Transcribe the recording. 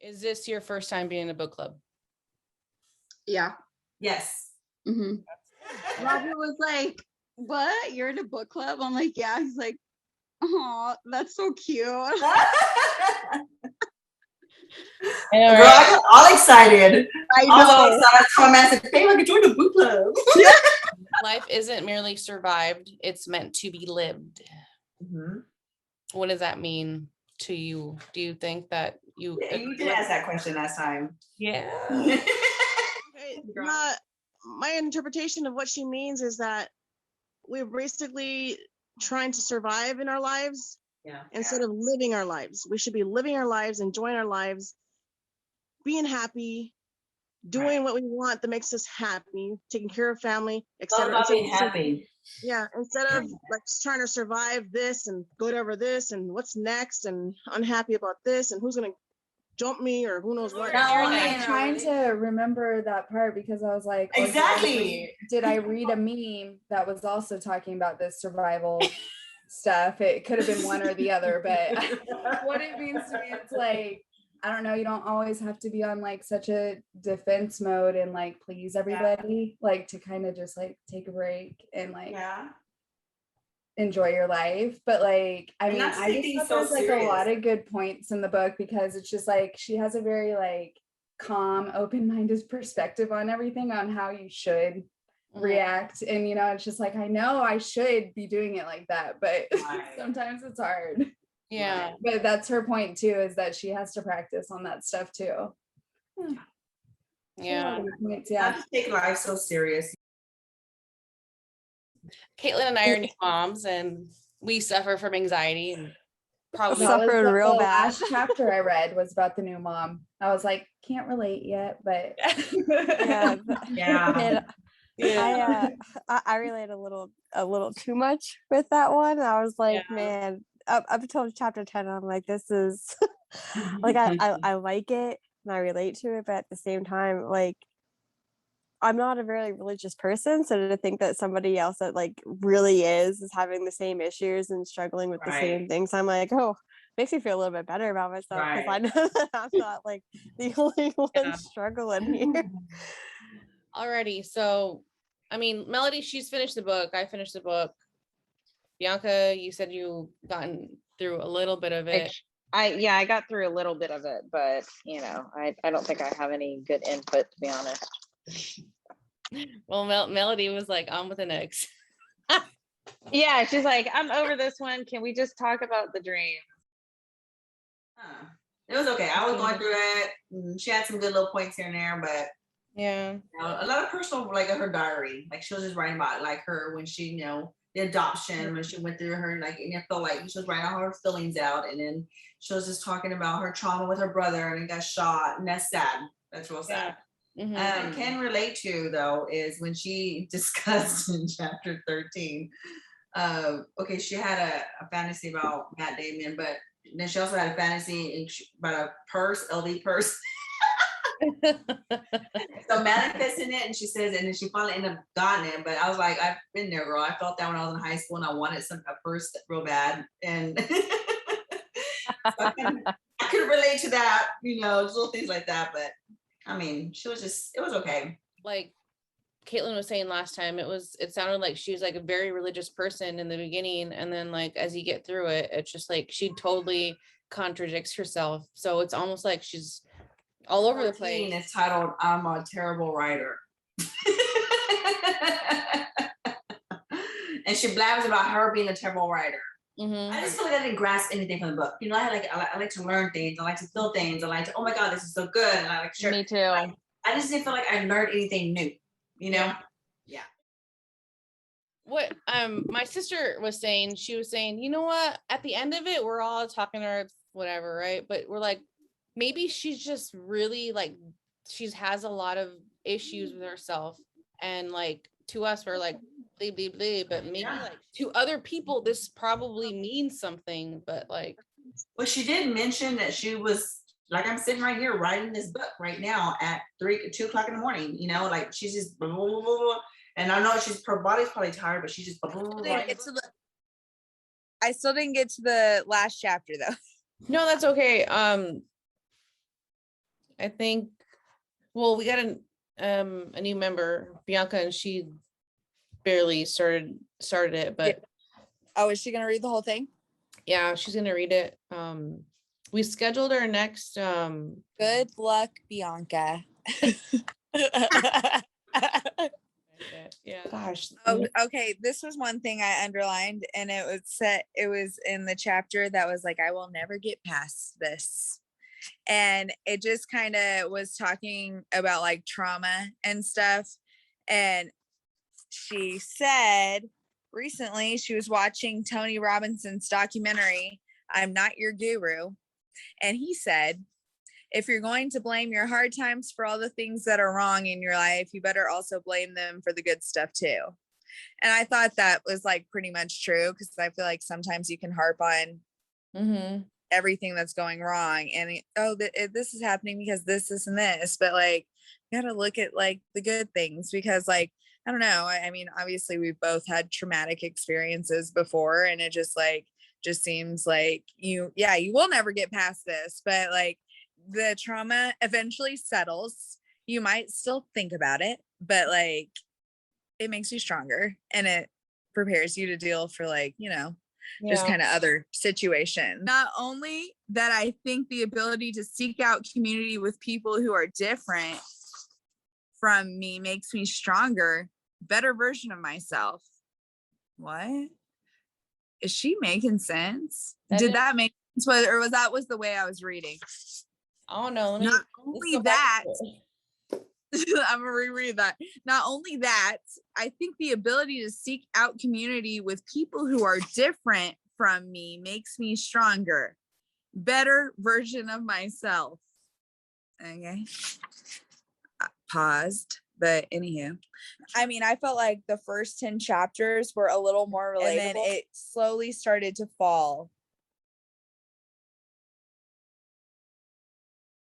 Is this your first time being in a book club? Yeah. Yes. Mm-hmm. Robert was like, what? You're in a book club? I'm like, yeah. He's like, oh, that's so cute. Girl, I got all excited. I know. All excited. So I said, hey, I could join the book club. Life isn't merely survived, it's meant to be lived. Mm-hmm. What does that mean to you? Do you think that you did ask that question last time? Yeah. My interpretation of what she means is that we're basically trying to survive in our lives instead of living our lives. We should be living our lives, enjoying our lives, being happy, doing what we want that makes us happy, taking care of family, etc. About being happy. Yeah, instead of like trying to survive this and go over this and what's next and unhappy about this and who's gonna jump me or who knows what. I'm trying to remember that part because I was like, exactly. Did I read a meme that was also talking about this survival stuff? It could have been one or the other, but what it means to me, it's like, I don't know, you don't always have to be on like such a defense mode and like please everybody, like to kind of just like take a break and like enjoy your life. But like, I mean, I just thought there's like a lot of good points in the book because it's just like she has a very like calm, open-minded perspective on everything, on how you should react. And you know, it's just like, I know I should be doing it like that, but sometimes it's hard. Yeah. But that's her point too, is that she has to practice on that stuff too. Yeah. Not to take life so serious. Caitlin and I are new moms and we suffer from anxiety and probably suffered real bad. Last chapter I read was about the new mom. I was like, can't relate yet, but I relate a little too much with that one. I was like, man, up until chapter 10, I'm like, this is like I like it and I relate to it, but at the same time, like I'm not a very religious person, so to think that somebody else that like really is having the same issues and struggling with the same things, I'm like, oh, makes me feel a little bit better about myself because I know that I'm not like the only one struggling here. Alrighty, so I mean, Melody, she's finished the book. I finished the book. Bianca, you said you gotten through a little bit of it. I got through a little bit of it, but you know, I don't think I have any good input, to be honest. Well, Melody was like on with the next. Yeah, she's like, I'm over this one. Can we just talk about the dream? It was okay. I was going through it. She had some good little points here and there, but yeah, you know, a lot of personal, like her diary. Like she was just writing about like her when she, you know, the adoption, when she went through her, like, and it felt like she was writing all her feelings out, and then she was just talking about her trauma with her brother and got shot, and that's sad. That's real sad. Can relate to though is when she discussed in chapter 13. Okay, she had a fantasy about Matt Damon, but then she also had a fantasy about a purse, LV purse. So manifesting it, and she says, and then she finally ended up gotten it. But I was like, I've been there, girl. I felt that when I was in high school, and I wanted a purse real bad, and I could relate to that, you know, just little things like that. But I mean, it was okay. Like Caitlin was saying last time, it sounded like she was like a very religious person in the beginning, and then like as you get through it, it's just like she totally contradicts herself. So it's almost like she's all over the place. It's titled "I'm a Terrible Writer," and she blabbers about her being a terrible writer. I just feel like I didn't grasp anything from the book. You know, I like to learn things. I like to feel things. I like to, oh my God, this is so good. And I like share. Me too. I just didn't feel like I learned anything new. You know? Yeah. What my sister was saying, she was saying, you know what? At the end of it, we're all talking or whatever, right? But we're like, maybe she's just really like she has a lot of issues with herself, and like to us, we're like blah blah blah, but maybe like to other people this probably means something. But like, well, she did mention that she was like, I'm sitting right here writing this book right now at 2 o'clock in the morning, you know, like she's just blah, blah, blah, blah. And I know her body's probably tired, but she's just blah, blah, blah, blah. I still didn't get to the last chapter though. No, that's okay. I think, well, we got a new member, Bianca, and she barely started it, but Oh, is she gonna read the whole thing? yeah, she's gonna read it. We scheduled our next Good luck, Bianca. yeah. Gosh. Oh, okay. This was one thing I underlined, and it was in the chapter that was like, I will never get past this. And it just kind of was talking about like trauma and stuff. And she said recently she was watching Tony Robinson's documentary, I'm Not Your Guru. And he said, if you're going to blame your hard times for all the things that are wrong in your life, you better also blame them for the good stuff too. And I thought that was like pretty much true, because I feel like sometimes you can harp on everything that's going wrong and this is happening because this and this, but like you gotta look at like the good things, because like I don't know, I mean obviously we've both had traumatic experiences before, and it just seems like you will never get past this, but like the trauma eventually settles. You might still think about it, but like it makes you stronger and it prepares you to deal for like, just kind of other situations. Not only that, I think the ability to seek out community with people who are different from me makes me stronger, better version of myself. What? Is she making sense? Did that make sense? Or was the way I was reading? I don't know. Not only that, I'm gonna reread that. Not only that, I think the ability to seek out community with people who are different from me makes me stronger, better version of myself. Okay. Paused, but anywho, I mean, I felt like the first 10 chapters were a little more relatable, and then it slowly started to fall